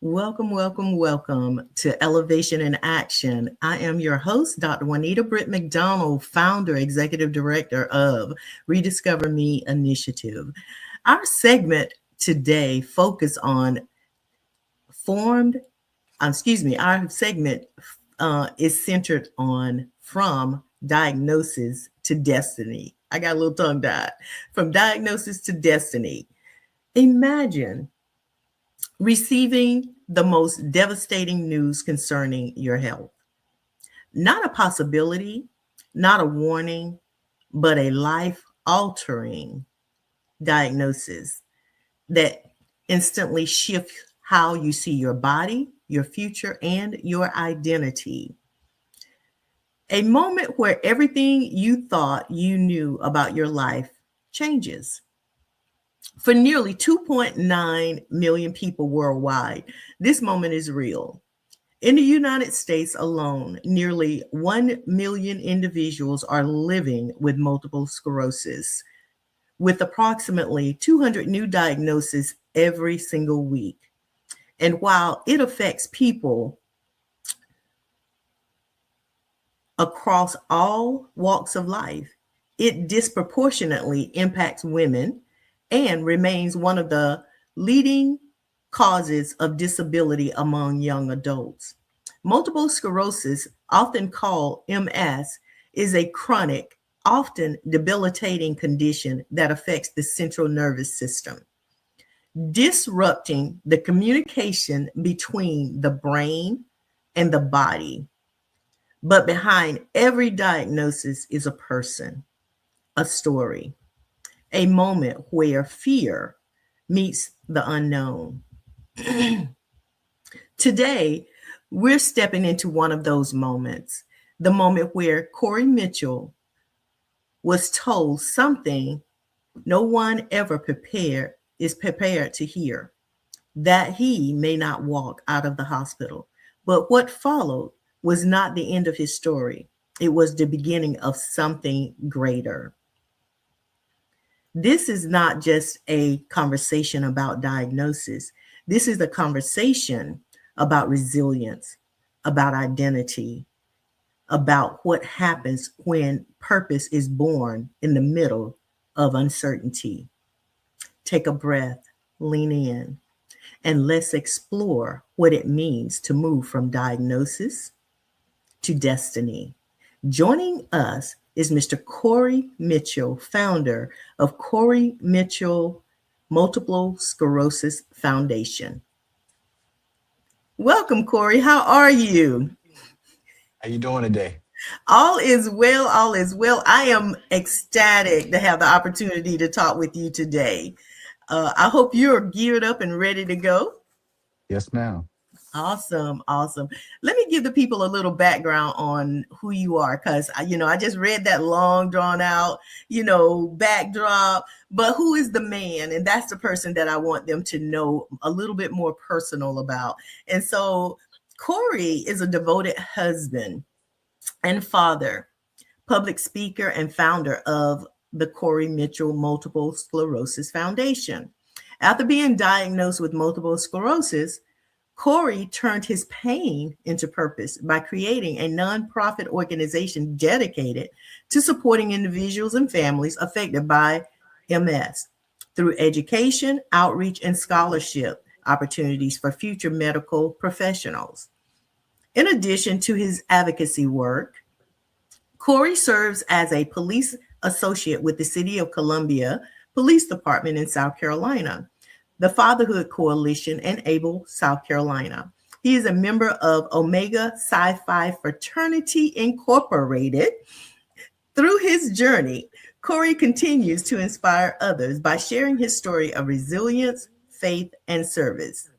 Welcome, welcome, welcome to Elevation in Action. I am your host, Dr. Juanita Britt McDonald, founder, executive director of Rediscover Me Initiative. Our segment today focus on formed, our segment is centered on from diagnosis to destiny. I got a little tongue tied. From diagnosis to destiny. Imagine receiving the most devastating news concerning your health. Not a possibility, not a warning, but a life altering diagnosis that instantly shifts how you see your body, your future, and your identity. A moment where everything you thought you knew about your life changes. For nearly 2.9 million people worldwide, this moment is real. In the United States alone, nearly 1 million individuals are living with multiple sclerosis, with approximately 200 new diagnoses every single week. And while it affects people across all walks of life, it disproportionately impacts women and remains one of the leading causes of disability among young adults. Multiple sclerosis, often called MS, is a chronic, often debilitating condition that affects the central nervous system, disrupting the communication between the brain and the body. But behind every diagnosis is a person, a story, a moment where fear meets the unknown. Today, we're stepping into one of those moments, the moment where Cory Mitchell was told something no one ever is prepared to hear, that he may not walk out of the hospital. But what followed was not the end of his story. It was the beginning of something greater. This is not just a conversation about diagnosis. This is a conversation about resilience, about identity, about what happens when purpose is born in the middle of uncertainty. Take a breath, lean in, and let's explore what it means to move from diagnosis to destiny. Joining us is Mr. Cory Mitchell, founder of Cory Mitchell Multiple Sclerosis Foundation. Welcome, Cory. How are you? How you doing today? All is well, all is well. I am ecstatic to have the opportunity to talk with you today. I hope you're geared up and ready to go. Yes, ma'am. Awesome, awesome. Let me give the people a little background on who you are, because I just read that long, drawn out, backdrop. But who is the man? And that's the person that I want them to know a little bit more personal about. And so, Cory is a devoted husband and father, public speaker, and founder of the Cory Mitchell Multiple Sclerosis Foundation. After being diagnosed with multiple sclerosis, Cory turned his pain into purpose by creating a nonprofit organization dedicated to supporting individuals and families affected by MS through education, outreach, and scholarship opportunities for future medical professionals. In addition to his advocacy work, Cory serves as a police associate with the City of Columbia Police Department in South Carolina, the Fatherhood Coalition in Able, South Carolina. He is a member of Omega Psi Phi Fraternity Incorporated. Through his journey, Cory continues to inspire others by sharing his story of resilience, faith, and service.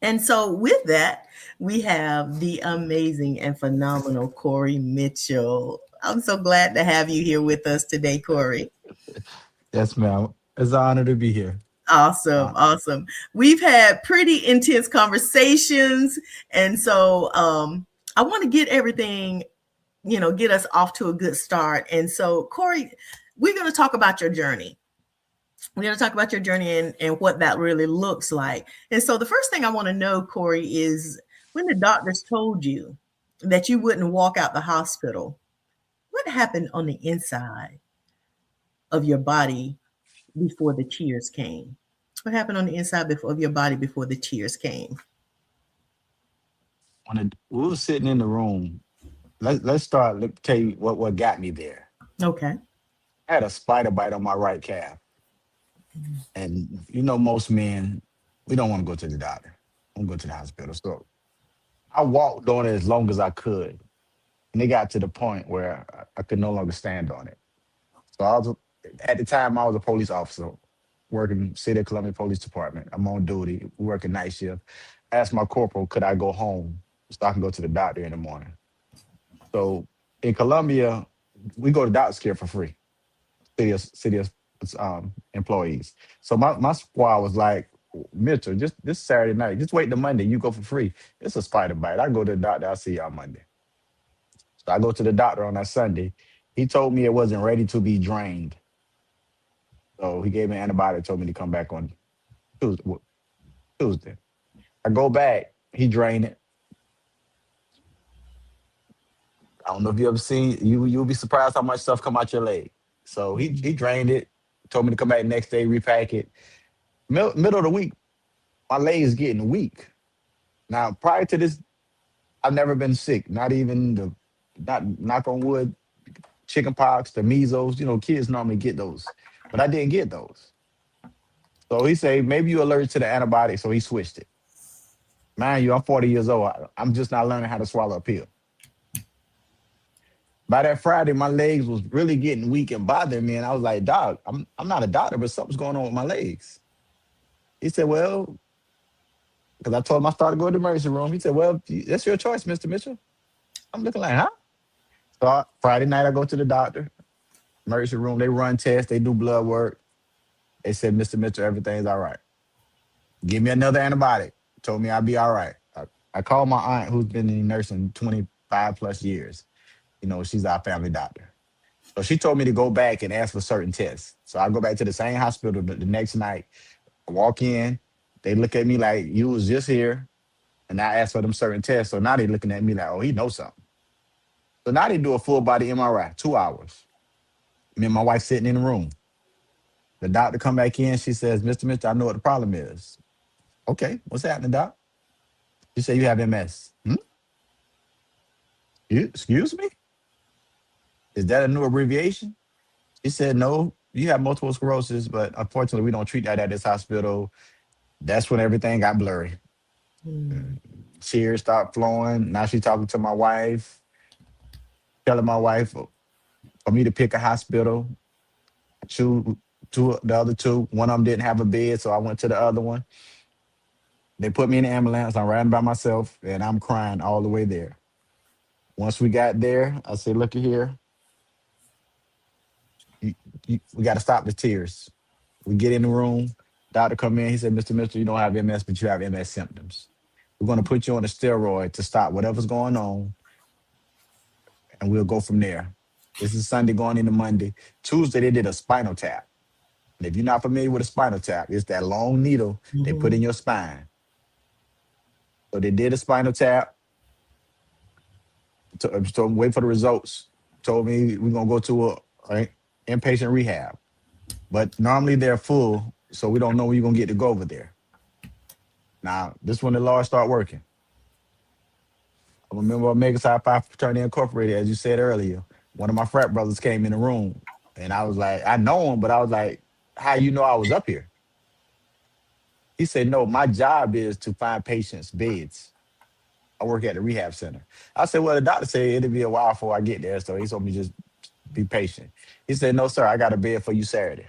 And so with that, we have the amazing and phenomenal Cory Mitchell. I'm so glad to have you here with us today, Cory. Yes, ma'am. It's an honor to be here. Awesome, Uh, awesome. We've had pretty intense conversations. And so I want to get everything, get us off to a good start. And so, Cory, we're going to talk about your journey. We're going to talk about your journey and what that really looks like. And so, the first thing I want to know, Cory, is when the doctors told you that you wouldn't walk out the hospital, what happened on the inside of your body before the tears came? What happened on the inside of your body before the tears came? We were sitting in the room. Let's start. Let me tell you what got me there. Okay. I had a spider bite on my right calf, and most men, we don't want to go to the doctor. I don't go to the hospital. So I walked on it as long as I could, and it got to the point where I could no longer stand on it. So at the time, I was a police officer working City of Columbia Police Department. I'm on duty, working night shift. I asked my corporal, could I go home so I can go to the doctor in the morning? So in Columbia, we go to doctor's care for free, city of employees. So my squad was like, Mitchell, just this Saturday night, just wait till Monday, you go for free. It's a spider bite. I go to the doctor, I'll see y'all Monday. So I go to the doctor on that Sunday. He told me it wasn't ready to be drained. So he gave me an antibiotic, told me to come back on Tuesday. I go back, he drained it. I don't know if you ever seen you'll be surprised how much stuff come out your leg. So he drained it, told me to come back next day, repack it. Middle of the week, my leg is getting weak. Now, prior to this, I've never been sick, not even not knock on wood, chicken pox, the measles. Kids normally get those, but I didn't get those. So he said, maybe you're allergic to the antibiotic, so he switched it. Mind you, I'm 40 years old. I'm just not learning how to swallow a pill. By that Friday, my legs was really getting weak and bothering me. And I was like, Doc, I'm not a doctor, but something's going on with my legs. He said, well, because I told him I started going to the emergency room. He said, well, that's your choice, Mr. Mitchell. I'm looking like, huh? So Friday night, I go to the doctor, emergency room. They run tests, they do blood work. They said, Mr. Mitchell, everything's all right. Give me another antibiotic. Told me I'd be all right. I called my aunt, who's been in nursing 25 plus years. She's our family doctor. So she told me to go back and ask for certain tests. So I go back to the same hospital the next night. I walk in, they look at me like, you was just here. And I asked for them certain tests. So now they looking at me like, oh, he knows something. So now they do a full body MRI, 2 hours. Me and my wife sitting in the room. The doctor come back in. She says, Mr. Mitchell, I know what the problem is. Okay, what's happening, doc? She said, you have MS. Hmm? Excuse me? Is that a new abbreviation? She said, no, you have multiple sclerosis, but unfortunately, we don't treat that at this hospital. That's when everything got blurry. Mm. Tears stopped flowing. Now she's talking to my wife, telling my wife for me to pick a hospital. Two, the other two. One of them didn't have a bed, so I went to the other one. They put me in the ambulance. I'm riding by myself, and I'm crying all the way there. Once we got there, I said, look at here. You, we got to stop the tears. We get in the room. Doctor come in. He said, Mr. Mitchell, you don't have MS, but you have MS symptoms. We're going to put you on a steroid to stop whatever's going on, and we'll go from there. This is Sunday going into Monday. Tuesday, they did a spinal tap. And if you're not familiar with a spinal tap, it's that long needle they put Mhm. in your spine. So they did a spinal tap. So wait for the results. Told me we're going to go to a inpatient rehab. But normally they're full, so we don't know when you're going to get to go over there. Now, this when the laws start working. I remember Omega Psi Phi Fraternity Incorporated, as you said earlier. One of my frat brothers came in the room, and I was like, I know him, but I was like, how you know I was up here? He said, no, my job is to find patients beds. I work at the rehab center. I said, well, the doctor said it'll be a while before I get there, so he told me just be patient. He said, no, sir, I got a bed for you Saturday.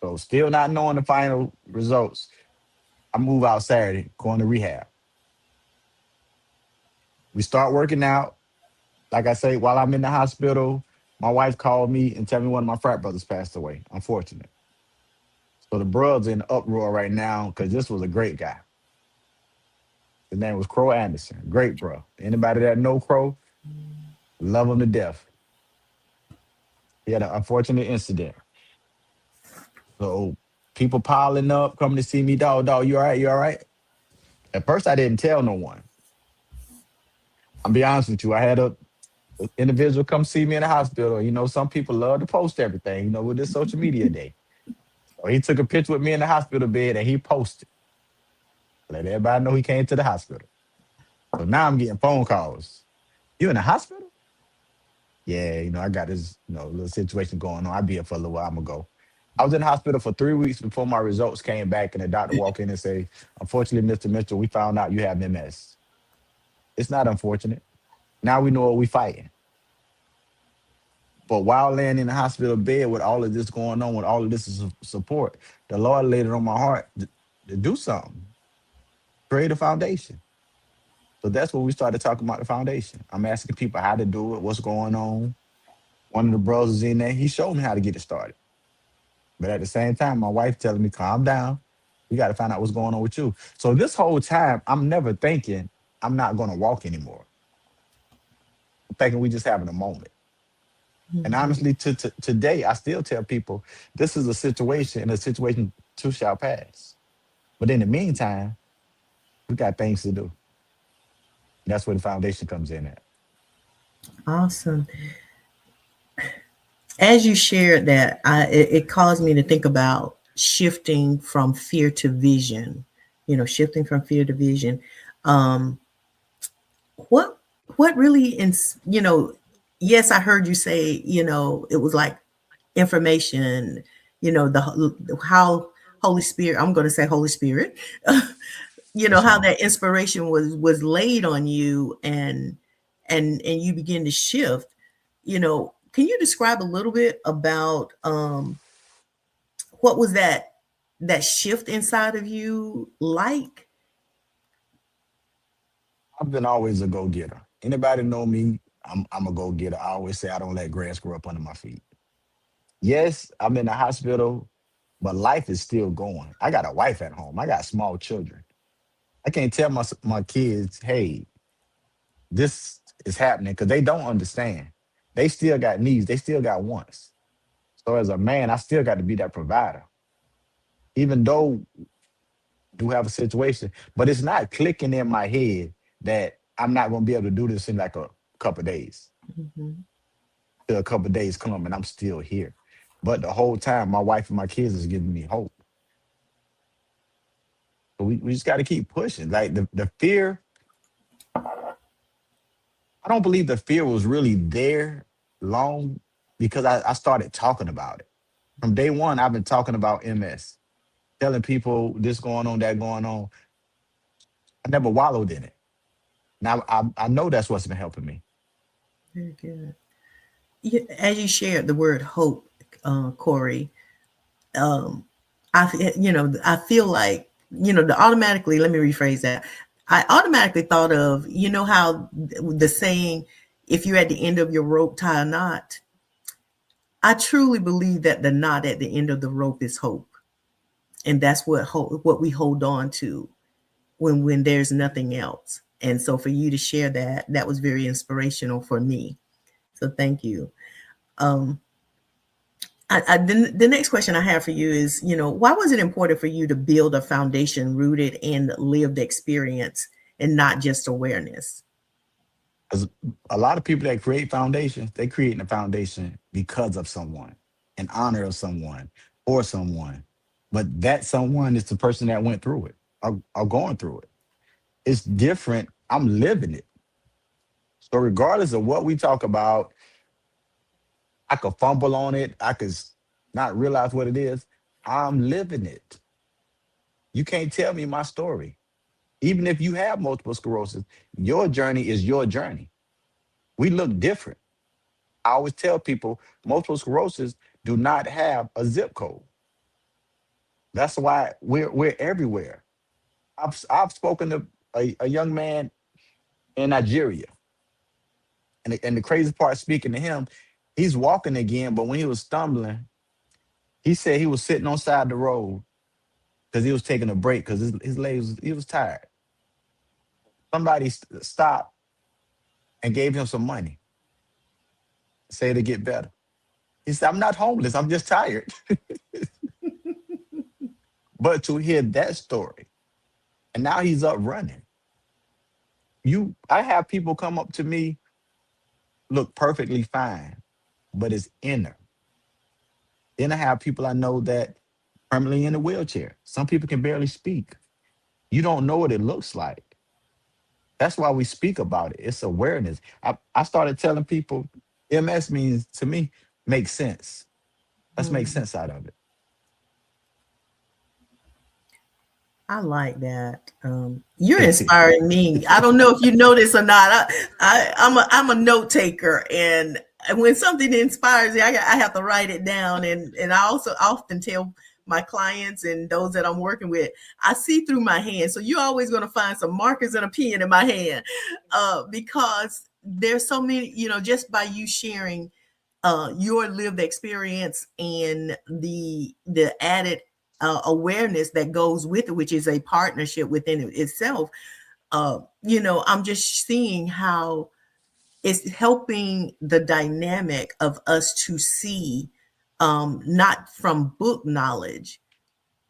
So still not knowing the final results, I move out Saturday, going to rehab. We start working out. Like I say, while I'm in the hospital, my wife called me and tell me one of my frat brothers passed away. Unfortunate. So the brother's in uproar right now because this was a great guy. His name was Crow Anderson. Great bro. Anybody that know Crow, love him to death. He had an unfortunate incident. So people piling up, coming to see me, dog, you all right? You all right? At first, I didn't tell no one. I'll be honest with you. I had a individual come see me in the hospital. You know, some people love to post everything, you know, with this social media day. So he took a picture with me in the hospital bed and he posted. Let everybody know he came to the hospital. So now I'm getting phone calls. You in the hospital? Yeah, you know, I got this, you know, little situation going on. I'll be here for a little while. I'm gonna go. I was in the hospital for 3 weeks before my results came back, and the doctor walked in and say, "Unfortunately, Mr. Mitchell, we found out you have MS." It's not unfortunate. Now we know what we fighting. But while laying in the hospital bed with all of this going on, with all of this support, the Lord laid it on my heart to do something, create a foundation. So that's what we started talking about the foundation. I'm asking people how to do it, what's going on. One of the brothers in there, he showed me how to get it started. But at the same time, my wife telling me, calm down. We got to find out what's going on with you. So this whole time, I'm never thinking I'm not going to walk anymore. I'm thinking we just having a moment. And Mhm. honestly, to today, I still tell people this is a situation, and a situation too shall pass. But in the meantime, we got things to do. That's where the foundation comes in at. Awesome. As you shared that, it caused me to think about shifting from fear to vision. Shifting from fear to vision. Um, what what really yes, I heard you say, it was like information, the how Holy Spirit, I'm going to say Holy Spirit, Yes, how ma'am. that inspiration was laid on you, and you begin to shift. Can you describe a little bit about what was that shift inside of you like? I've been always a go getter. Anybody know me? I'm a go getter. I always say I don't let grass grow up under my feet. Yes, I'm in the hospital, but life is still going. I got a wife at home. I got small children. I can't tell my kids, hey, this is happening because they don't understand. They still got needs. They still got wants. So as a man, I still got to be that provider, even though I do have a situation. But it's not clicking in my head that I'm not going to be able to do this in like a couple of days. Mhm. Till a couple of days come and I'm still here. But the whole time, my wife and my kids is giving me hope. So we just got to keep pushing. Like the fear, I don't believe the fear was really there long because I started talking about it. From day one, I've been talking about MS, telling people this going on, that going on. I never wallowed in it. Now I know that's what's been helping me. Very good. As you shared the word hope, Corey, um, I feel like, the automatically, let me rephrase that. I automatically thought of, how the saying, if you're at the end of your rope, tie a knot. I truly believe that the knot at the end of the rope is hope. And that's what we hold on to when there's nothing else. And so for you to share that was very inspirational for me. So thank you. Um, the next question I have for you is, why was it important for you to build a foundation rooted in lived experience and not just awareness? Because a lot of people that create foundations, they create a foundation because of someone, in honor of someone, or someone. But that someone is the person that went through it or going through it. It's different. I'm living it. So regardless of what we talk about, I could fumble on it. I could not realize what it is. I'm living it. You can't tell me my story. Even if you have multiple sclerosis, your journey is your journey. We look different. I always tell people multiple sclerosis do not have a zip code. That's why we're everywhere. I've spoken to a young man in Nigeria, and the crazy part, speaking to him, he's walking again, but when he was stumbling, he said he was sitting on side the road because he was taking a break because his legs, he was tired. Somebody stopped and gave him some money, say to get better. He said, I'm not homeless, I'm just tired. But to hear that story, and now he's up running. I have people come up to me, look perfectly fine, but it's inner. Then I have people I know that permanently in a wheelchair. Some people can barely speak. You don't know what it looks like. That's why we speak about it. It's awareness. I started telling people MS means to me, make sense. Let's make Mhm. sense out of I like that. You're it. inspiring me. I don't know if you know this or not. I'm a note taker, and when something inspires me, I have to write it down. And I also often tell my clients and those that I'm working with, I see through my hand. So you're always going to find some markers and a pen in my hand, because there's so many. Just by you sharing your lived experience and the added awareness that goes with it, which is a partnership within itself. I'm just seeing how it's helping the dynamic of us to see, not from book knowledge,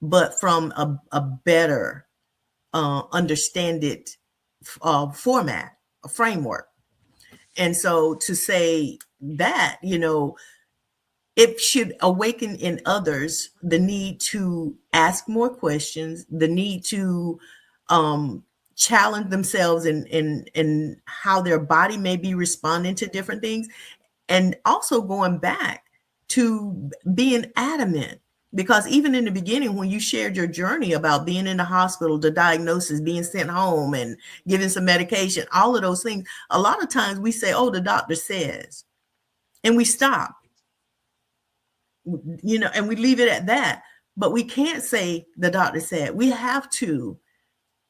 but from a better understand it format, a framework. And so to say that, it should awaken in others the need to ask more questions, the need to um, challenge themselves in how their body may be responding to different things, and also going back to being adamant. Because even in the beginning, when you shared your journey about being in the hospital, the diagnosis, being sent home, and given some medication, all of those things, a lot of times we say, "Oh, the doctor says," and we stop, and we leave it at that. But we can't say the doctor said. We have to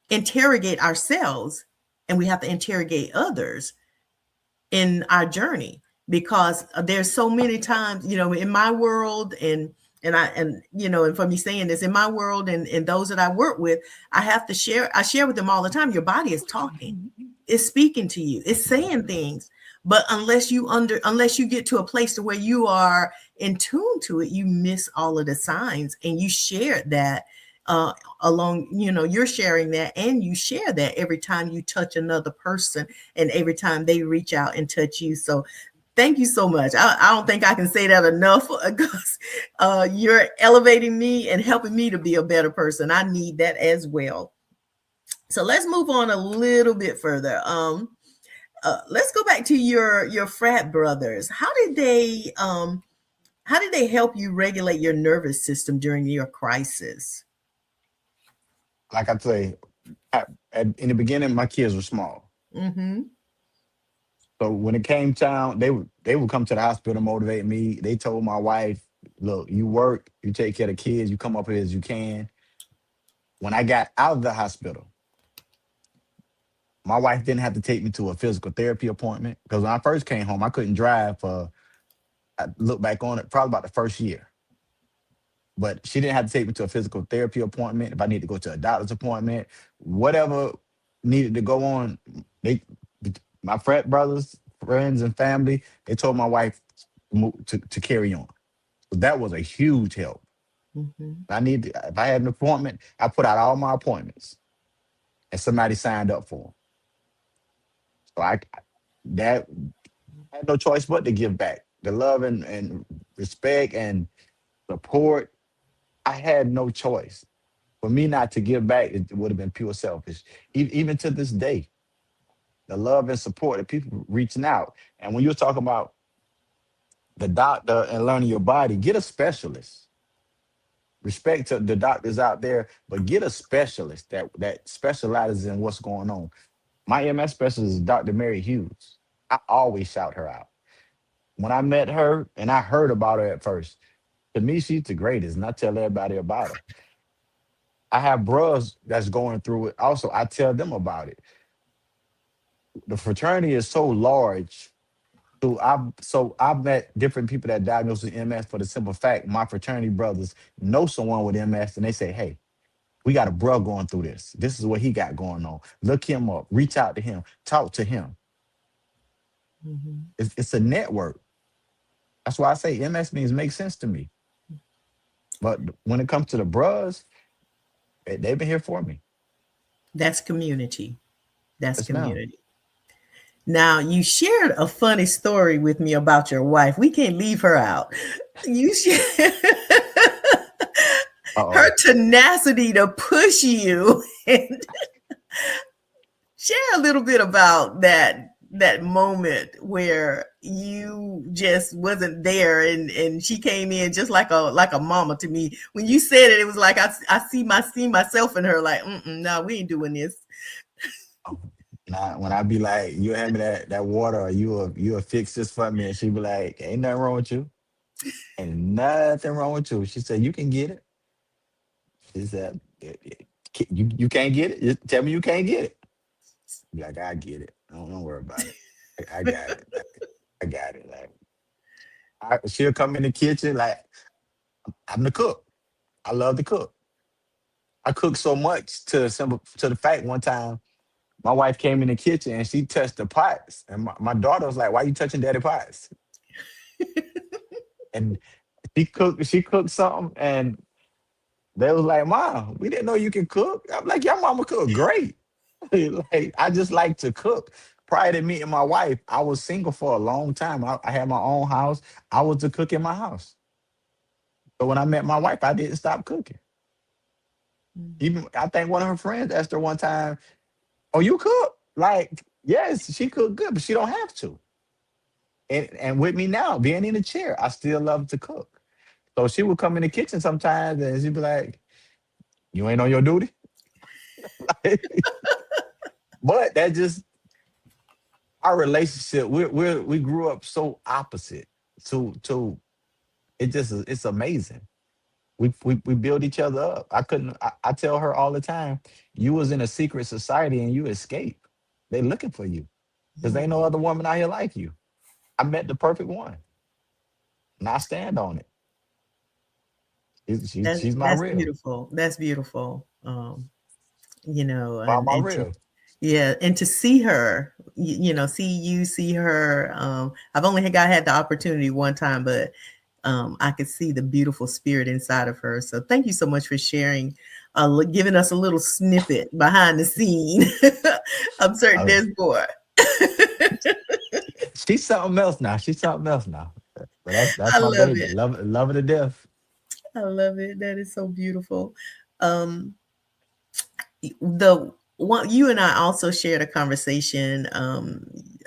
interrogate ourselves, and we have to interrogate others in our journey, because there's so many times, in my world, and for me saying this, in my world, and those that I work with, I share with them all the time, your body is talking, it's speaking to you, it's saying things. But unless you get to a place to where you are in tune to it, you miss all of the signs. And you share that, along, you're sharing that, and you share that every time you touch another person, and every time they reach out and touch you. So thank you so much. I don't think I can say that enough, because you're elevating me and helping me to be a better person. I need that as well. So let's move on a little bit further. Let's go back to your frat brothers. How did they help you regulate your nervous system during your crisis? Like I say, in the beginning, my kids were small. Mm-hmm. So when it came time, they would come to the hospital to motivate me. They told my wife, "Look, you work, you take care of the kids, you come up here as you can." When I got out of the hospital, my wife didn't have to take me to a physical therapy appointment, because when I first came home, I couldn't drive for, I look back on it, probably about the first year. But she didn't have to take me to a physical therapy appointment. If I need to go to a doctor's appointment, whatever needed to go on, they, my frat brothers, friends, and family, they told my wife to carry on. So that was a huge help. Mm-hmm. If I had an appointment, I put out all my appointments, and somebody signed up for them. So that I had no choice but to give back the love and respect and support. I had no choice. For me not to give back, it would have been pure selfish. Even to this day, the love and support of people reaching out. And when you're talking about the doctor and learning your body, get a specialist. Respect to the doctors out there, but get a specialist that specializes in what's going on. My MS specialist is Dr. Mary Hughes. I always shout her out. When I met her and I heard about her at first, to me, she's the greatest, and I tell everybody about her. I have bros that's going through it. Also, I tell them about it. The fraternity is so large. So I've met different people that diagnosed with MS for the simple fact my fraternity brothers know someone with MS, and they say, "Hey, we got a bro going through this. This is what he got going on. Look him up. Reach out to him. Talk to him." Mm-hmm. It's a network. That's why I say MS means make sense to me. But when it comes to the bros, They've been here for me. That's community. That's Yes, ma'am. community. Now, you shared a funny story with me about your wife. We can't leave her out. You shared her Uh-oh. tenacity to push you and share a little bit about that moment where you just wasn't there and she came in just like a mama to me. When you said it, it was like I see myself in her like, no, we ain't doing this. Oh, now, when I be like, you hand me that water, or you'll fix this for me, and she be like, ain't nothing wrong with you, ain't nothing wrong with you. She said, you can get it. She said, you can't get it. Just tell me you can't get it. Be like, I get it. Don't worry about it. I got it. I got it. Like she'll come in the kitchen like I'm the cook. I love to cook. I cook so much to the fact one time my wife came in the kitchen and she touched the pots. And my daughter was like, why you touching daddy pots? And she cooked something and they was like, Mom, we didn't know you can cook. I'm like, your mama cook great. Like, I just like to cook. Prior to meeting my wife, I was single for a long time. I had my own house. I was the cook in my house. So when I met my wife, I didn't stop cooking. Even I think one of her friends asked her one time, "Oh, you cook?" Like, yes, she cooked good, but she don't have to. And with me now, being in the chair, I still love to cook. So she would come in the kitchen sometimes and she'd be like, "You ain't on your duty." But that just our relationship. We grew up so opposite. To it's amazing. We build each other up. I couldn't. I tell her all the time, you was in a secret society and you escaped. They looking for you because ain't no other woman out here like you. I met the perfect one, and I stand on it. She's my That's real. beautiful. That's beautiful. You know, My and to real. yeah, and to see her, see her. I've only had the opportunity one time, but I could see the beautiful spirit inside of her. So thank you so much for sharing, giving us a little snippet behind the scene. I'm certain Uh, there's more. she's something else now. She's something else now. But that's I my love baby. it. Love her to death. I love it. That is so beautiful. Um, the one you and I also shared a conversation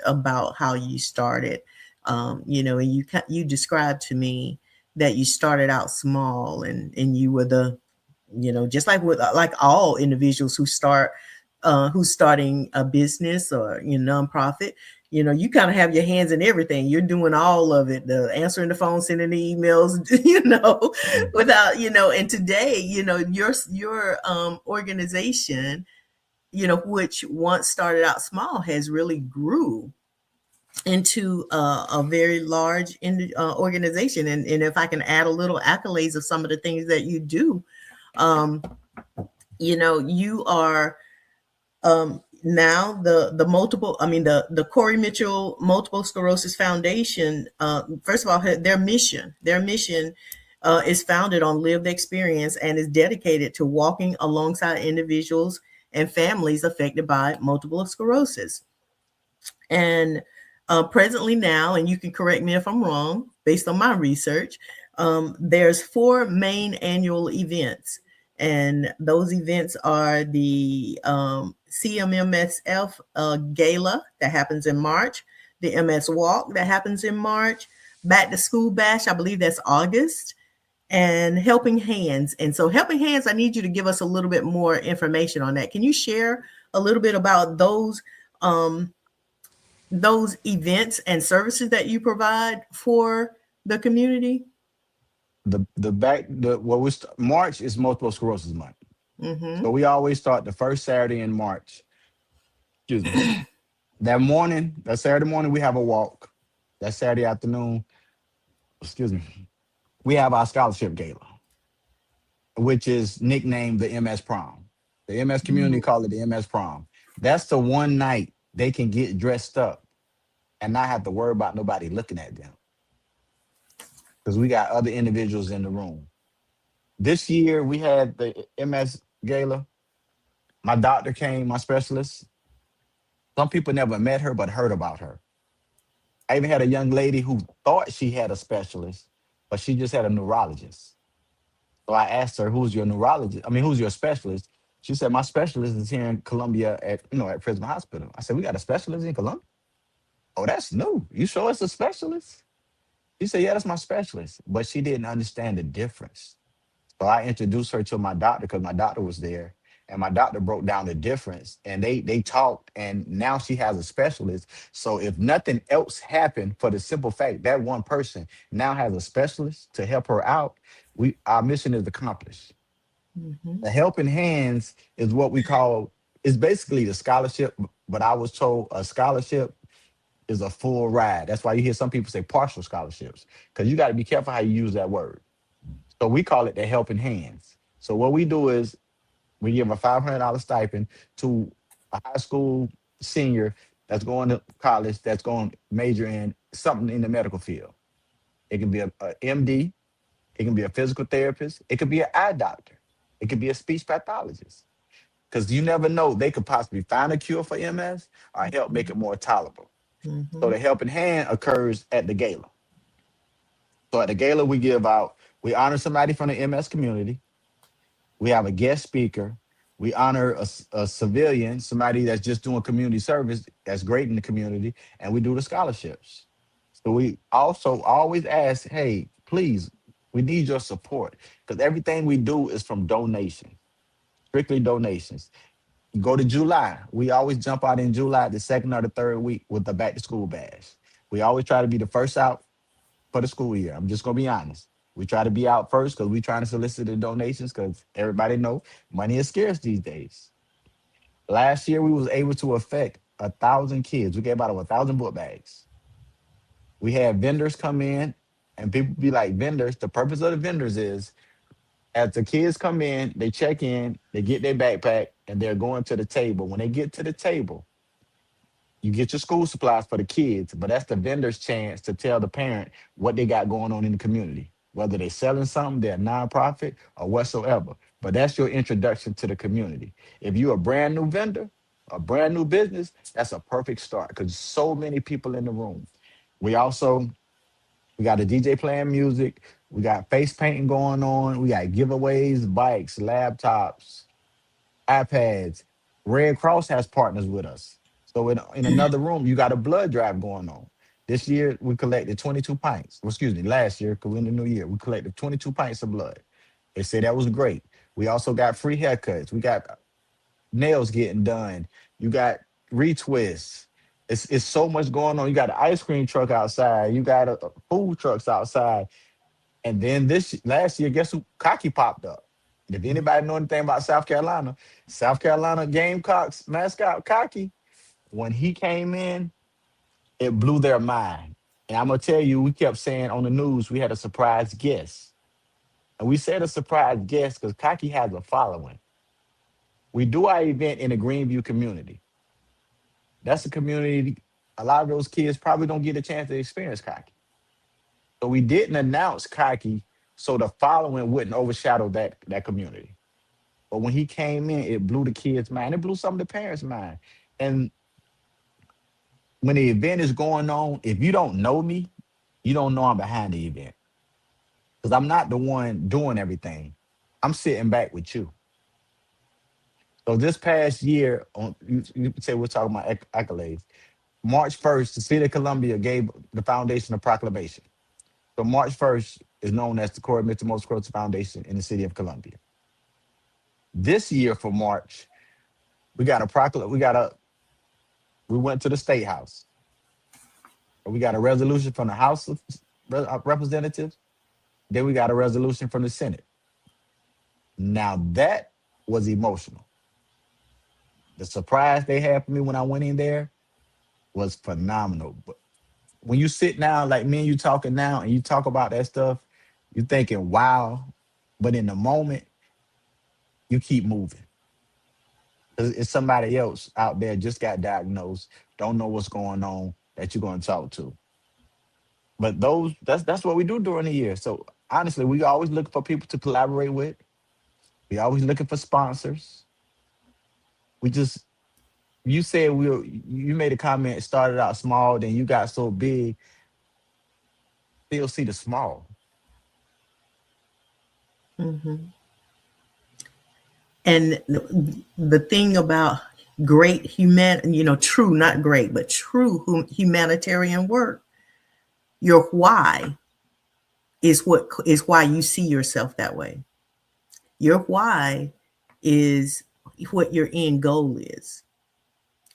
about how you started. And you described to me that you started out small and you were just like with like all individuals who's starting a business or nonprofit. You kind of have your hands in everything. You're doing all of it, the answering the phone, sending the emails, Mm. without, and today, your organization, which once started out small, has really grew into a very large organization. And if I can add a little accolades of some of the things that you do, um, you are now the multiple I mean the Cory Mitchell Multiple Sclerosis Foundation. First of all, their mission is founded on lived experience and is dedicated to walking alongside individuals and families affected by multiple sclerosis. And presently now, and you can correct me if I'm wrong based on my research, there's four main annual events. And those events are the CMMSF Gala that happens in March, the MS Walk that happens in March, Back to School Bash, I believe that's August, and Helping Hands. And so, Helping Hands, I need you to give us a little bit more information on that. Can you share a little bit about those events and services that you provide for the community? The back the what was March is multiple sclerosis month. Mm-hmm. So we always start the first Saturday in March. Excuse me. That Saturday morning, we have a walk. That Saturday afternoon, excuse me, we have our scholarship gala, which is nicknamed the MS Prom. The MS community call it the MS Prom. That's the one night they can get dressed up and not have to worry about nobody looking at them because we got other individuals in the room. This year we had the MS. Gayla, my doctor came, my specialist. Some people never met her, but heard about her. I even had a young lady who thought she had a specialist, but she just had a neurologist. So I asked her, "Who's your neurologist? I mean, who's your specialist?" She said, "My specialist is here in Columbia at at Prisma Hospital." I said, "We got a specialist in Columbia? Oh, that's new. You sure it's a specialist?" She said, "Yeah, that's my specialist." But she didn't understand the difference. So I introduced her to my doctor because my doctor was there. And my doctor broke down the difference and they talked and now she has a specialist. So if nothing else happened for the simple fact that one person now has a specialist to help her out, we our mission is accomplished. Mm-hmm. The helping hands is what we call is basically the scholarship, but I was told a scholarship is a full ride. That's why you hear some people say partial scholarships because you got to be careful how you use that word. So we call it the helping hands. So what we do is we give a $500 stipend to a high school senior that's going to college that's going to major in something in the medical field. It can be a MD, it can be a physical therapist, it could be an eye doctor, it could be a speech pathologist. Because you never know, they could possibly find a cure for MS or help make it more tolerable. So Mm-hmm. the helping hand occurs at the gala. So at the gala, we honor somebody from the MS community. We have a guest speaker. We honor a civilian, somebody that's just doing community service that's great in the community, and we do the scholarships. So we also always ask, hey, please, we need your support because everything we do is from donation, strictly donations. Go to July. We always jump out in July, the second or the third week with the back to school bash. We always try to be the first out for the school year. I'm just gonna be honest. We try to be out first because we trying to solicit the donations because everybody know money is scarce these days. Last year we was able to affect 1,000 kids. We gave out 1,000 book bags. We had vendors come in and people be like vendors. The purpose of the vendors is as the kids come in, they check in, they get their backpack, and they're going to the table. When they get to the table, you get your school supplies for the kids, but that's the vendor's chance to tell the parent what they got going on in the community, whether they're selling something, they're a nonprofit, or whatsoever. But that's your introduction to the community. If you're a brand new vendor, a brand new business, that's a perfect start because so many people in the room. We also we got a DJ playing music. We got face painting going on. We got giveaways, bikes, laptops, iPads. Red Cross has partners with us. So in another room, you got a blood drive going on. This year we collected 22 pints. Well, excuse me, last year, because we're in the new year, we collected 22 pints of blood. They said that was great. We also got free haircuts. We got nails getting done. You got retwists. It's so much going on. You got an ice cream truck outside. You got food trucks outside. And then this last year, guess who? Cocky popped up. If anybody know anything about South Carolina Gamecocks mascot Cocky, when he came in, it blew their mind. And I'm gonna tell you, we kept saying on the news we had a surprise guest, and we said a surprise guest because Cocky has a following. We do our event in the Greenview community. That's a community. A lot of those kids probably don't get a chance to experience Cocky. So we didn't announce Cocky so the following wouldn't overshadow that community. But when he came in, it blew the kids' mind. It blew some of the parents' mind. And when the event is going on, if you don't know me, you don't know I'm behind the event. Because I'm not the one doing everything. I'm sitting back with you. So this past year, you could say we're talking about accolades. March 1st, the city of Columbia gave the foundation a proclamation. So March 1st is known as the Cory Sclerosis Foundation in the city of Columbia. This year for March, we got a proclamation. We went to the state house. We got a resolution from the House of Representatives. Then we got a resolution from the Senate. Now that was emotional. The surprise they had for me when I went in there was phenomenal. But when you sit down, like me and you talking now, and you talk about that stuff, you're thinking, wow. But in the moment, you keep moving. 'Cause it's somebody else out there just got diagnosed, don't know what's going on that you're going to talk to. But that's what we do during the year. So honestly, we always look for people to collaborate with. We always looking for sponsors. We just you said you made a comment, it started out small, then you got so big, still see the small. Mhm. And the thing about great true, not great, but true humanitarian work, your why is why you see yourself that way. Your why is what your end goal is.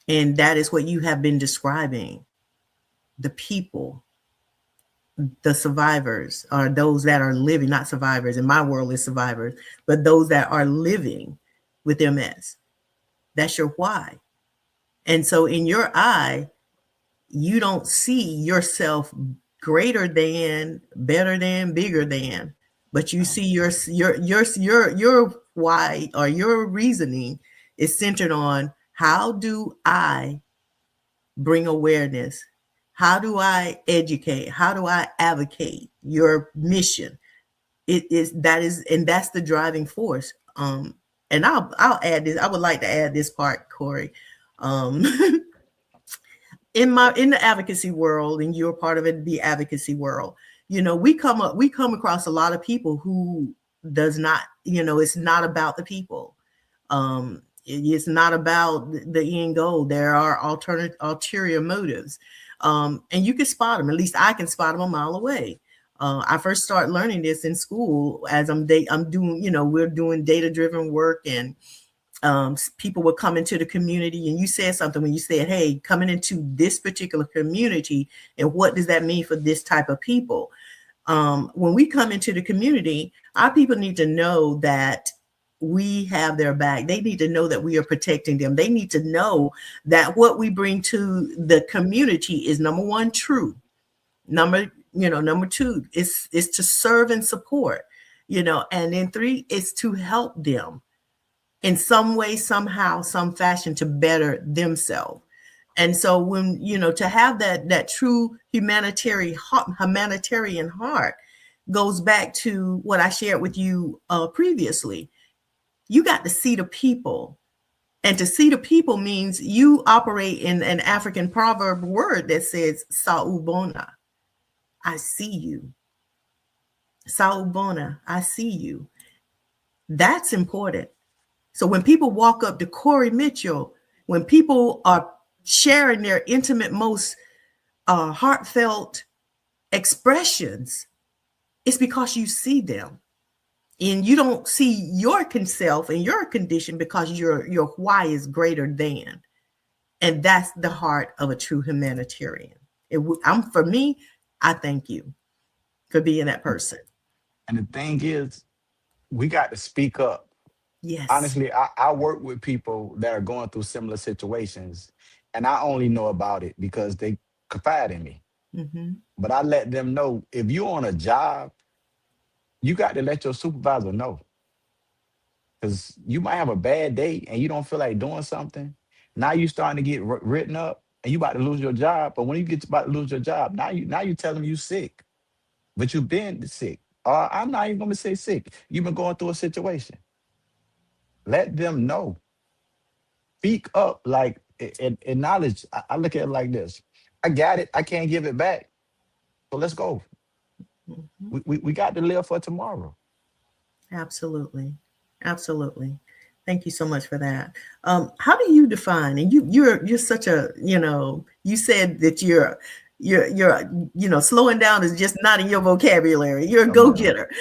And that is what you have been describing. The people, the survivors, are those that are living, not survivors. In my world, is survivors, but those that are living with MS. That's your why. And so in your eye, you don't see yourself greater than, better than, bigger than, but you see your why, or your reasoning is centered on, how do I bring awareness? How do I educate? How do I advocate your mission? It is that is and that's the driving force. And I'll add this. I would like to add this part, Cory. Um, in the advocacy world, and you're part of it, the advocacy world, we come across a lot of people who does not, it's not about the people. It's not about the end goal. There are alternate ulterior motives. And you can spot them. At least I can spot them a mile away. I first started learning this in school, as I'm doing, we're doing data driven work, and people would come into the community. And you said something when you said, hey, coming into this particular community, and what does that mean for this type of people? When we come into the community, our people need to know that we have their back. They need to know that we are protecting them. They need to know that what we bring to the community is, number one, true. Number two is to serve and support, and then three is to help them in some way, somehow, some fashion, to better themselves. And so when, to have that true humanitarian heart, goes back to what I shared with you previously. You got to see the people. And to see the people means you operate in an African proverb word that says, Saubona, I see you. Saubona, I see you. That's important. So when people walk up to Cory Mitchell, when people are sharing their intimate, most heartfelt expressions, it's because you see them. And you don't see your self and your condition, because your why is greater than. And that's the heart of a true humanitarian. For me, I thank you for being that person. And the thing is, we got to speak up. Yes. Honestly, I work with people that are going through similar situations, and I only know about it because they confide in me. Mm-hmm. But I let them know, if you're on a job, you got to let your supervisor know, because you might have a bad day and you don't feel like doing something. Now you starting to get written up, and you about to lose your job. But when you get about to lose your job, now you tell them you sick, but you've been sick. Or I'm not even gonna say sick. You've been going through a situation. Let them know. Speak up, like, acknowledge. I look at it like this: I got it. I can't give it back. So let's go. Mm-hmm. We got to live for tomorrow. Absolutely. Absolutely. Thank you so much for that. How do you define, and you're such a, you said that you're slowing down is just not in your vocabulary. You're a Come on. go-getter.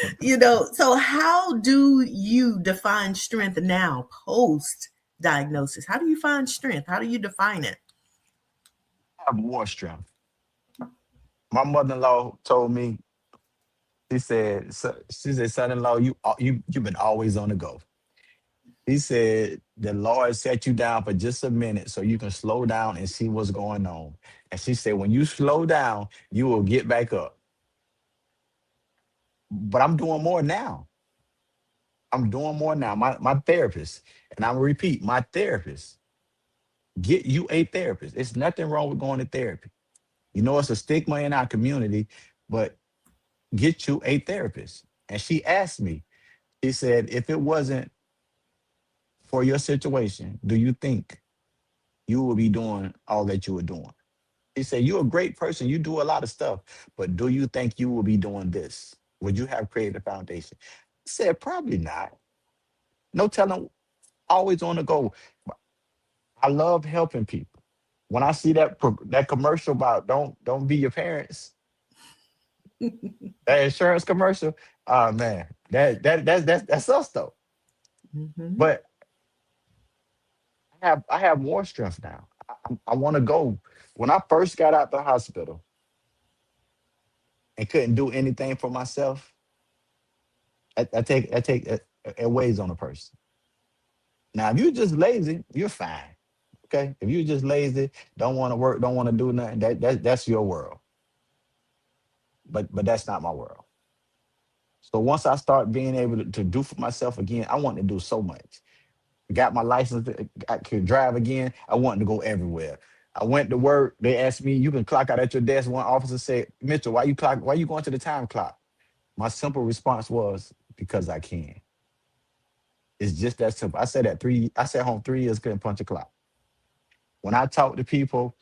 So how do you define strength now, post diagnosis? How do you find strength? How do you define it? I have more strength. My mother-in-law told me. She said, son-in-law, you've been always on the go. He said, the Lord set you down for just a minute so you can slow down and see what's going on. And she said, when you slow down, you will get back up. But I'm doing more now. I'm doing more now. My therapist, and I'm repeat, my therapist, get you a therapist. It's nothing wrong with going to therapy. You know, it's a stigma in our community, but get you a therapist. And she asked me, she said, if it wasn't for your situation, do you think you will be doing all that you were doing? He said, you're a great person. You do a lot of stuff, but do you think you will be doing this? Would you have created a foundation? I said, probably not. No telling, always on the go. I love helping people. When I see that commercial about don't be your parents, that insurance commercial, oh man, that's us though. Mhm. But I have more strength now. I want to go. When I first got out the hospital and couldn't do anything for myself, it weighs on a person. Now, if you're just lazy, you're fine. Okay. If you're just lazy, don't want to work, don't want to do nothing, that's your world. But that's not my world. So once I start being able to do for myself again, I want to do so much. Got my license, I could drive again. I wanted to go everywhere. I went to work. They asked me, "You can clock out at your desk." One officer said, "Mitchell, why you going to the time clock?" My simple response was, "Because I can." It's just that simple. I sat home 3 years, couldn't punch a clock. When I talk to people,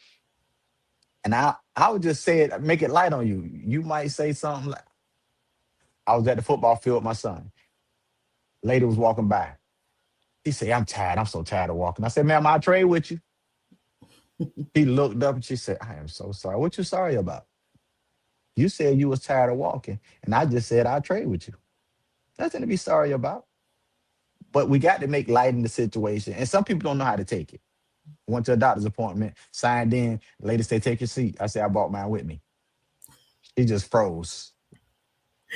and I would just say it, make it light on you. You might say something like, I was at the football field with my son. Lady was walking by. He said, "I'm tired. I'm so tired of walking." I said, "Ma'am, I'll trade with you." She looked up and she said, "I am so sorry. What you sorry about? You said you was tired of walking, and I just said I'll trade with you. Nothing to be sorry about." But we got to make light in the situation. And some people don't know how to take it. Went to a doctor's appointment, signed in. Lady said, "Take your seat." I said, "I brought mine with me." She just froze.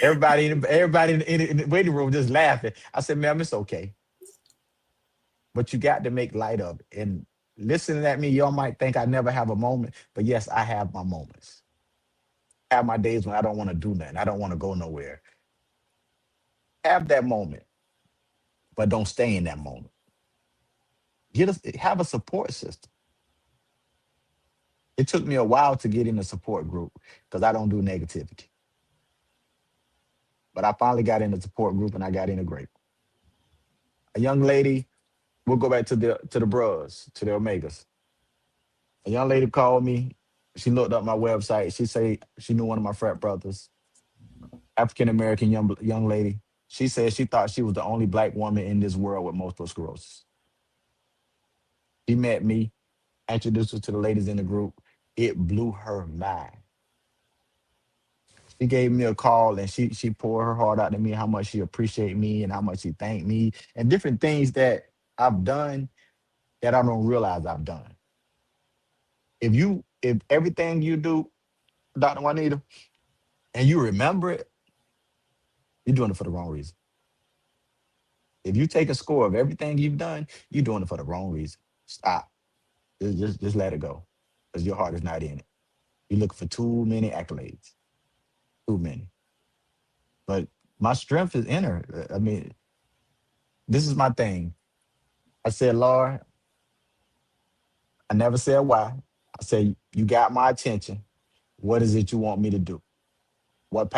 Everybody in the waiting room just laughing. I said, "Ma'am, it's okay." But you got to make light of it. And listening at me, y'all might think I never have a moment, but yes, I have my moments. I have my days when I don't want to do nothing. I don't want to go nowhere. Have that moment, but don't stay in that moment. Have a support system. It took me a while to get in a support group because I don't do negativity. But I finally got in the support group and I got in a great. A young lady, we'll go back to the bros, to the Omegas. A young lady called me. She looked up my website. She said she knew one of my frat brothers, African American young lady. She said she thought she was the only black woman in this world with multiple sclerosis. She met me, introduced her to the ladies in the group. It blew her mind. She gave me a call and she poured her heart out to me, how much she appreciate me and how much she thanked me and different things that I've done that I don't realize I've done. If everything you do, Dr. Juanita, and you remember it, you're doing it for the wrong reason. If you take a score of everything you've done, you're doing it for the wrong reason. Stop. Just let it go. Because your heart is not in it. You're looking for too many accolades. Too many. But my strength is in her. I mean, this is my thing. I said, "Lord," I never said why. I said, "You got my attention. What is it you want me to do? What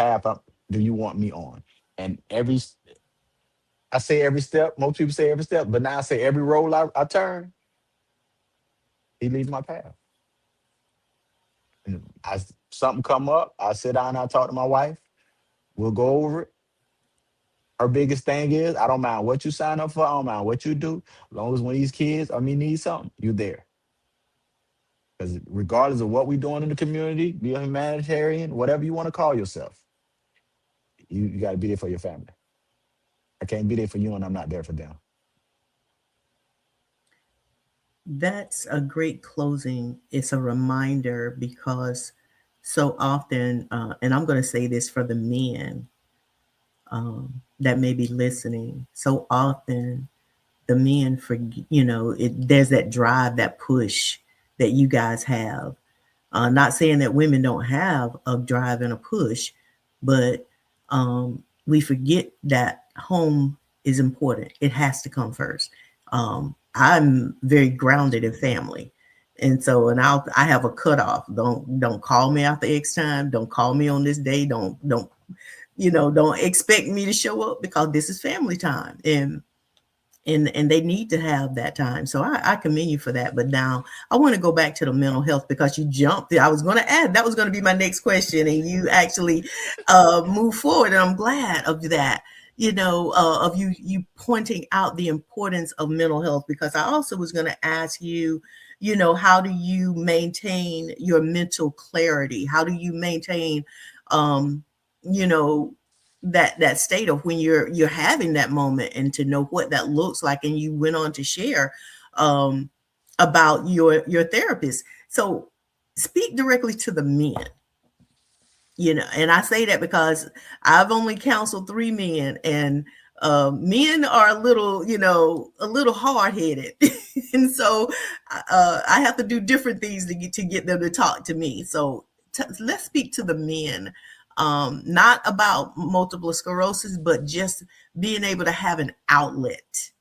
do you want me on?" And I say every step. Most people say every step, but now I say every roll I turn, he leads my path. And something come up, I sit down and I talk to my wife. We'll go over it. Her biggest thing is, I don't mind what you sign up for. I don't mind what you do. As long as when these kids or me need something, you're there. Because regardless of what we're doing in the community, be a humanitarian, whatever you want to call yourself, you got to be there for your family. I can't be there for you and I'm not there for them. That's a great closing. It's a reminder because so often, and I'm going to say this for the men that may be listening, so often the men there's that drive, that push that you guys have. Not saying that women don't have a drive and a push, but we forget that home is important. It has to come first. I'm very grounded in family. And so, and I have a cutoff. Don't call me after X time. Don't call me on this day. Don't expect me to show up because this is family time. And and they need to have that time. So I commend you for that. But now I want to go back to the mental health because you jumped. I was going to add that was going to be my next question, and you actually move forward, and I'm glad of that. Of you pointing out the importance of mental health, because I also was going to ask you, how do you maintain your mental clarity? How do you maintain, um, you know, that state of when you're having that moment, and to know what that looks like. And you went on to share um about your therapist. So speak directly to the men, and I say that because I've only counseled 3 men, and men are a little hard-headed. And so I have to do different things to get them to talk to me. So let's speak to the men, not about multiple sclerosis, but just being able to have an outlet.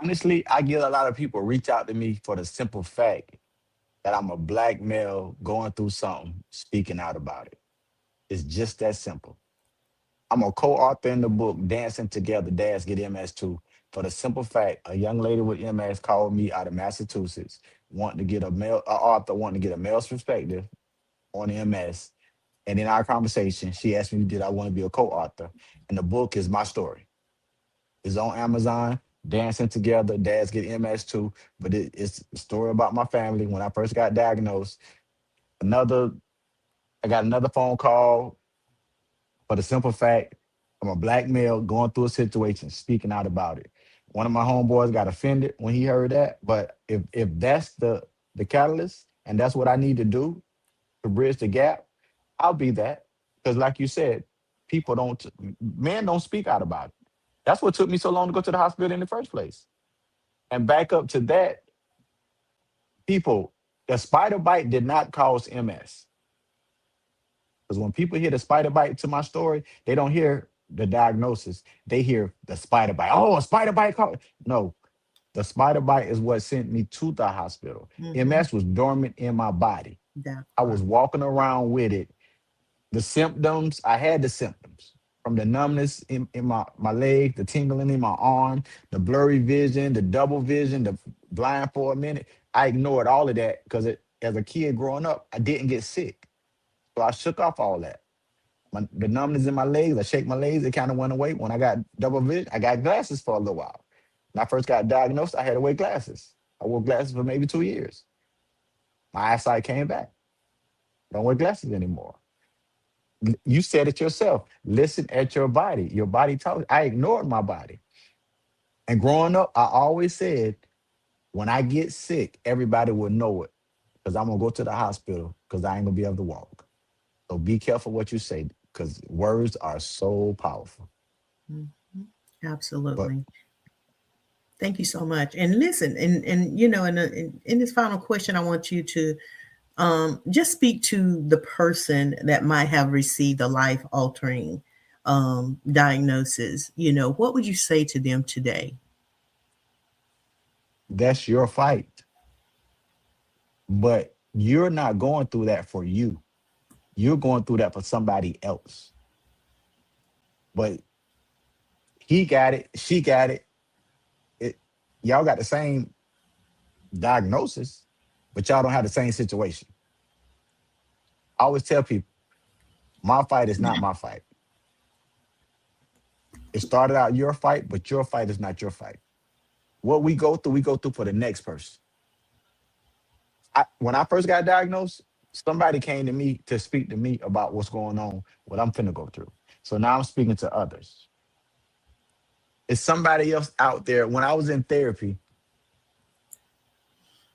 Honestly, I get a lot of people reach out to me for the simple fact that I'm a black male going through something, speaking out about it. It's just that simple. I'm a co-author in the book Dancing Together, Dads Get MS2, for the simple fact a young lady with MS called me out of Massachusetts, wanting to get a author wanting to get a male's perspective on MS. And in our conversation, she asked me, did I want to be a co-author? And the book is my story. It's on Amazon, Dancing Together, Dads Get MS2. But it's a story about my family. When I first got diagnosed, another I got another phone call for the simple fact I'm a black male going through a situation, speaking out about it. One of my homeboys got offended when he heard that. But if that's the catalyst and that's what I need to do to bridge the gap, I'll be that. Because like you said, people don't men don't speak out about it. That's what took me so long to go to the hospital in the first place. And back up to that, people, the spider bite did not cause MS. Because when people hear the spider bite to my story, they don't hear the diagnosis. They hear the spider bite. Oh, a spider bite. No, the spider bite is what sent me to the hospital. Mm-hmm. MS was dormant in my body. That I part. was walking around with it. The symptoms, I had the symptoms from the numbness in my leg, the tingling in my arm, the blurry vision, the double vision, the blind for a minute. I ignored all of that because as a kid growing up, I didn't get sick. So I shook off all that. The numbness in my legs, I shake my legs, it kind of went away. When I got double vision, I got glasses for a little while. When I first got diagnosed, I had to wear glasses. I wore glasses for maybe 2 years. My eyesight came back. Don't wear glasses anymore. You said it yourself. Listen at your body. Your body talks. I ignored my body. And growing up, I always said, when I get sick, everybody will know it because I'm going to go to the hospital because I ain't going to be able to walk. So be careful what you say because words are so powerful. Mhm. But Absolutely. Thank you so much. And listen, in this final question, I want you to just speak to the person that might have received a life altering diagnosis. What would you say to them today? that's your fight. But you're not going through that for you. You're going through that for somebody else. But he got it, she got it. It y'all got the same diagnosis, but y'all don't have the same situation. I always tell people, my fight is not my fight. It started out your fight, but your fight is not your fight. What we go through for the next person. When I first got diagnosed, somebody came to me to speak to me about what's going on, what I'm finna go through. So now I'm speaking to others. It's somebody else out there. When I was in therapy,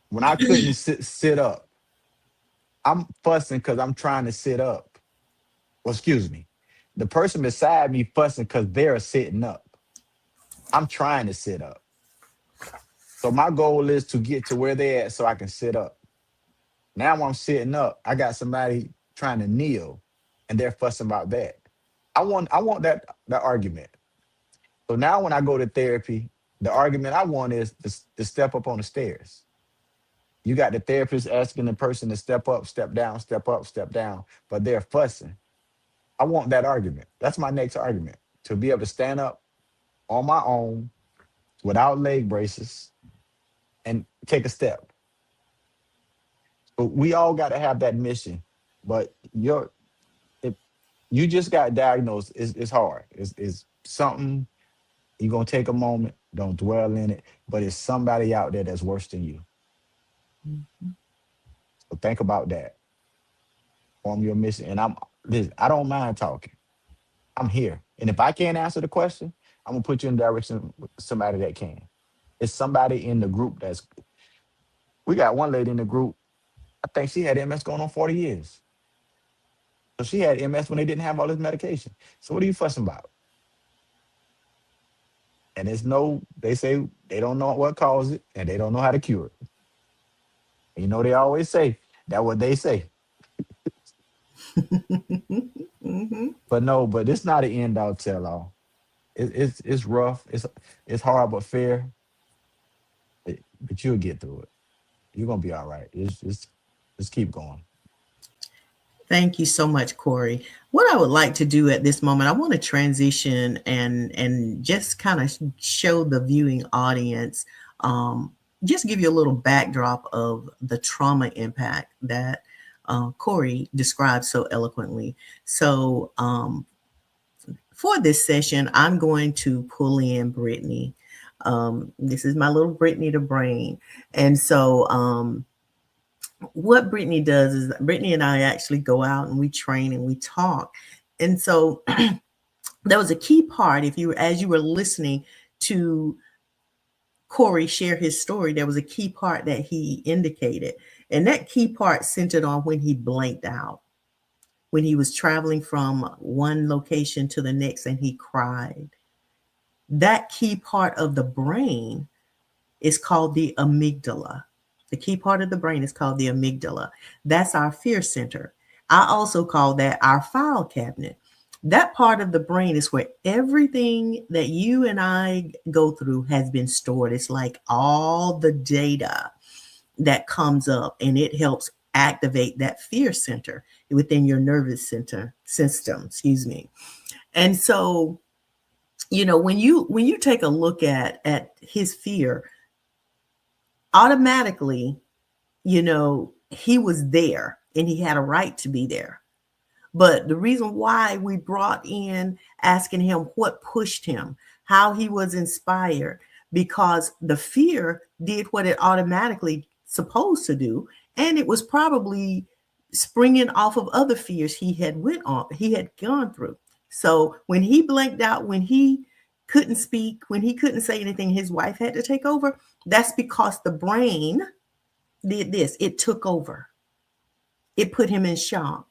when I couldn't sit up, I'm fussing because I'm trying to sit up. Well, excuse me. The person beside me fussing because they're sitting up. I'm trying to sit up. So my goal is to get to where they're at so I can sit up. Now I'm sitting up. I got somebody trying to kneel and they're fussing about that. I want that argument. So now when I go to therapy, the argument I want is to step up on the stairs. You got the therapist asking the person to step up, step up, step down, but they're fussing. I want that argument. That's my next argument, to be able to stand up on my own without leg braces and take a step. But we all got to have that mission. But if you just got diagnosed, it's hard. It's something you're gonna take a moment, don't dwell in it, but it's somebody out there that's worse than you. Mhm. So think about that. Form your mission. And listen, I don't mind talking. I'm here. And if I can't answer the question, I'm gonna put you in direction with somebody that can. It's somebody in the group that's we got one lady in the group. I think she had MS going on 40 years. So she had MS when they didn't have all this medication. So what are you fussing about? And it's no, they say they don't know what caused it and they don't know how to cure it. And you know, they always say that what they say. Mhm. But no, but it's not an end all tell all. It's rough. It's hard but fair. But you'll get through it. You're gonna be all right. It's just keep going. Thank you so much, Cory. What I would like to do at this moment, I want to transition and just kind of show the viewing audience, um, just give you a little backdrop of the trauma impact that Cory described so eloquently. So for this session, I'm going to pull in Brittany. This is my little Brittany the brain, and so what Brittany does is Brittany and I actually go out and we train and we talk. And so that was a key part. If you, as you were listening to Cory share his story, there was a key part that he indicated. And that key part centered on when he blanked out, when he was traveling from one location to the next and he cried. That key part of the brain is called the amygdala. The key part of the brain is called the amygdala. That's our fear center. I also call that our file cabinet. That part of the brain is where everything that you and I go through has been stored. It's like all the data that comes up and it helps activate that fear center within your nervous center system, excuse me. And so, when you take a look at his fear, automatically, he was there and he had a right to be there. But the reason why we brought in asking him what pushed him, how he was inspired, because the fear did what it automatically supposed to do, and it was probably springing off of other fears he had gone through. So when he blanked out, when he couldn't speak, when he couldn't say anything, his wife had to take over. That's because the brain did this. It took over. It put him in shock.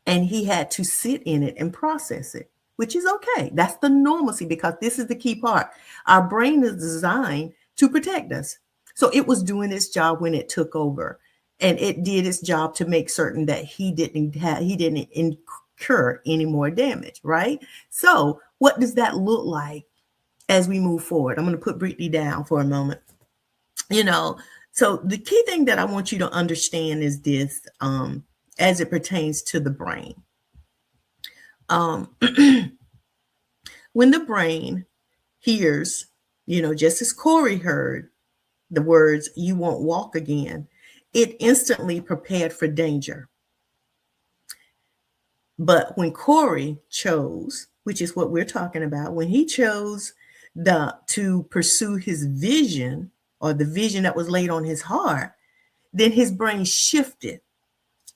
And he had to sit in it and process it, which is okay. That's the normalcy, because this is the key part. Our brain is designed to protect us. So it was doing its job when it took over. And it did its job to make certain that he didn't incur any more damage, right? So what does that look like as we move forward? I'm going to put Brittany down for a moment. you know so the key thing that I want you to understand is this, as it pertains to the brain. um, when the brain hears, just as Cory heard the words, "You won't walk again," it instantly prepared for danger. But when Cory chose, which is what we're talking about, when he chose to pursue his vision, or the vision that was laid on his heart, then his brain shifted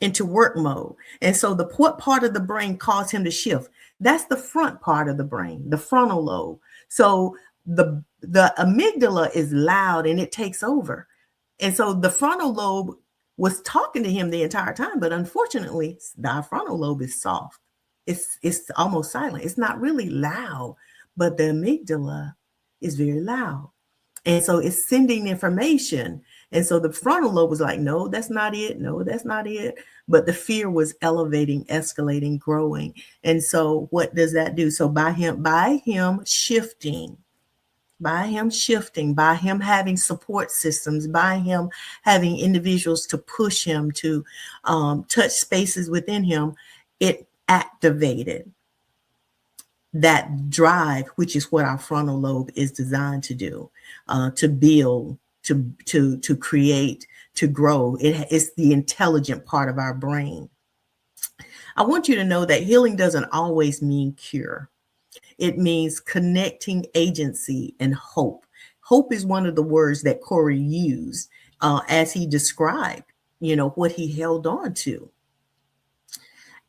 into work mode. And so what part of the brain caused him to shift? That's the front part of the brain, the frontal lobe. So the amygdala is loud and it takes over. And so the frontal lobe was talking to him the entire time, but unfortunately, the frontal lobe is soft. It's almost silent. It's not really loud, but the amygdala is very loud. And so it's sending information. And so the frontal lobe was like, no, that's not it. No, that's not it. But the fear was elevating, escalating, growing. And so what does that do? So by him shifting, by him having support systems, by him having individuals to push him to touch spaces within him, it activated that drive, which is what our frontal lobe is designed to do, to build, to create, to grow. It's the intelligent part of our brain. I want you to know that healing doesn't always mean cure. It means connecting agency and hope. Hope is one of the words that Cory used as he described, what he held on to.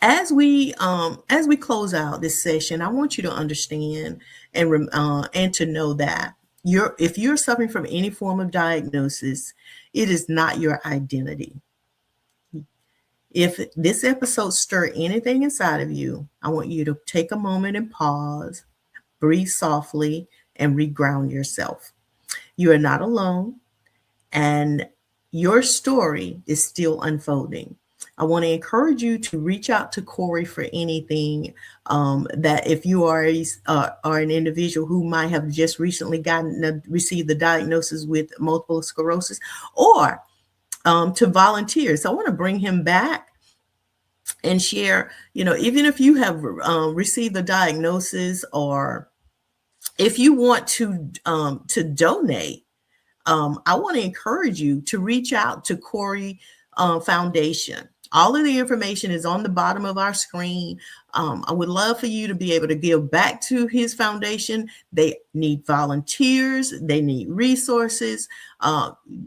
As we close out this session, I want you to understand and to know that if you're suffering from any form of diagnosis, it is not your identity. If this episode stirred anything inside of you, I want you to take a moment and pause, breathe softly, and reground yourself. You are not alone, and your story is still unfolding. I want to encourage you to reach out to Cory for anything that if you are an individual who might have just recently received the diagnosis with multiple sclerosis, or to volunteer. So I want to bring him back and share, even if you have received the diagnosis, or if you want to donate, I want to encourage you to reach out to Cory Foundation. All of the information is on the bottom of our screen. I would love for you to be able to give back to his foundation. They need volunteers. They need resources.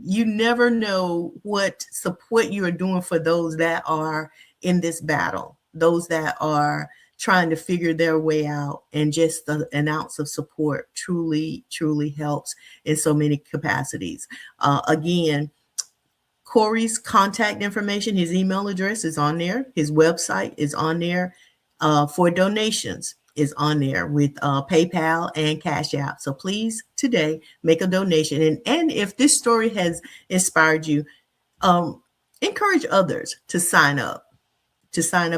You never know what support you are doing for those that are in this battle, those that are trying to figure their way out, and just an ounce of support truly, truly helps in so many capacities. Again, Cory's contact information, his email address is on there. His website is on there. For donations is on there with PayPal and Cash App. So please today make a donation. And if this story has inspired you, encourage others to sign up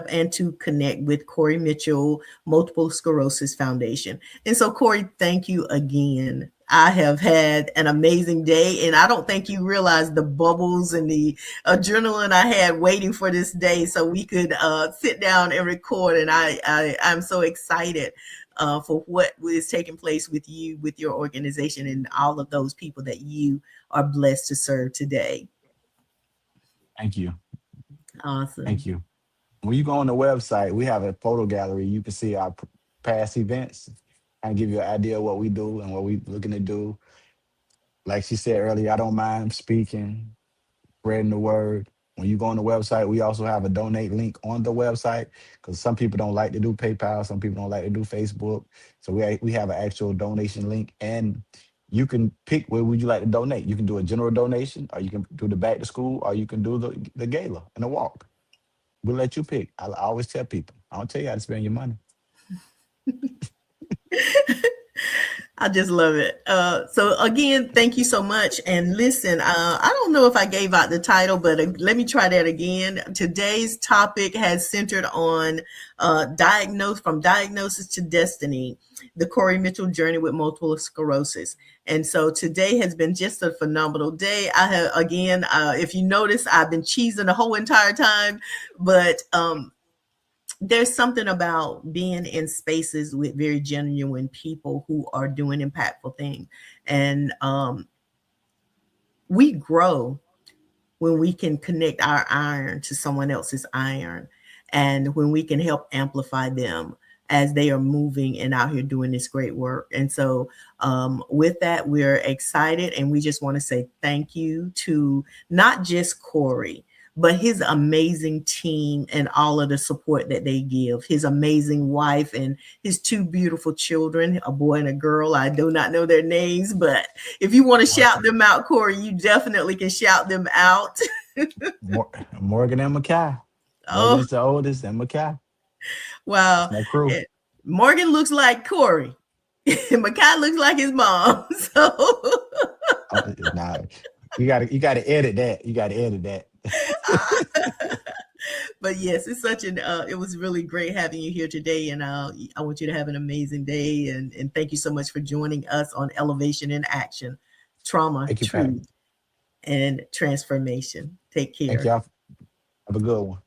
and to connect with Cory Mitchell Multiple Sclerosis Foundation. And so, Cory, thank you again. I have had an amazing day, and I don't think you realize the bubbles and the adrenaline I had waiting for this day so we could sit down and record. And I'm so excited for what is taking place with you, with your organization, and all of those people that you are blessed to serve today. Thank you. Thank Awesome. you. When you go on the website, we have a photo gallery. You can see our past events and give you an idea of what we do and what we're looking to do. Like she said earlier, I don't mind speaking, spreading the word. When you go on the website, we also have a donate link on the website because some people don't like to do PayPal, some people don't like to do Facebook. So we have an actual donation link, and you can pick where would you like to donate. You can do a general donation, or you can do the back to school, or you can do the gala and the walk. We'll let you pick. I always tell people, I don't tell you how to spend your money. I just love it. So again, thank you so much. And listen, I don't know if I gave out the title, but let me try that again. Today's topic has centered on from diagnosis to destiny, the Cory Mitchell journey with multiple sclerosis. And so today has been just a phenomenal day. I have, again, if you notice, I've been cheesing the whole entire time, but there's something about being in spaces with very genuine people who are doing impactful things. And we grow when we can connect our iron to someone else's iron, and when we can help amplify them as they are moving and out here doing this great work. And so with that, we're excited, and we just want to say thank you to not just Cory, but his amazing team and all of the support that they give, his amazing wife and his two beautiful children, a boy and a girl. I do not know their names, but if you want to shout them out, Cory, you definitely can shout them out. Morgan and Mackay. Morgan Oh, is the oldest, and Mackay. wow. That's my crew. Morgan looks like Cory. Makai looks like his mom. So Nah, you gotta edit that. You gotta edit that. but yes, it's such an it was really great having you here today, and I want you to have an amazing day, and thank you so much for joining us on Elevation in Action, Trauma, Thank you, Pat. Truth, and Transformation. Take Thank care. y'all. Have a good one.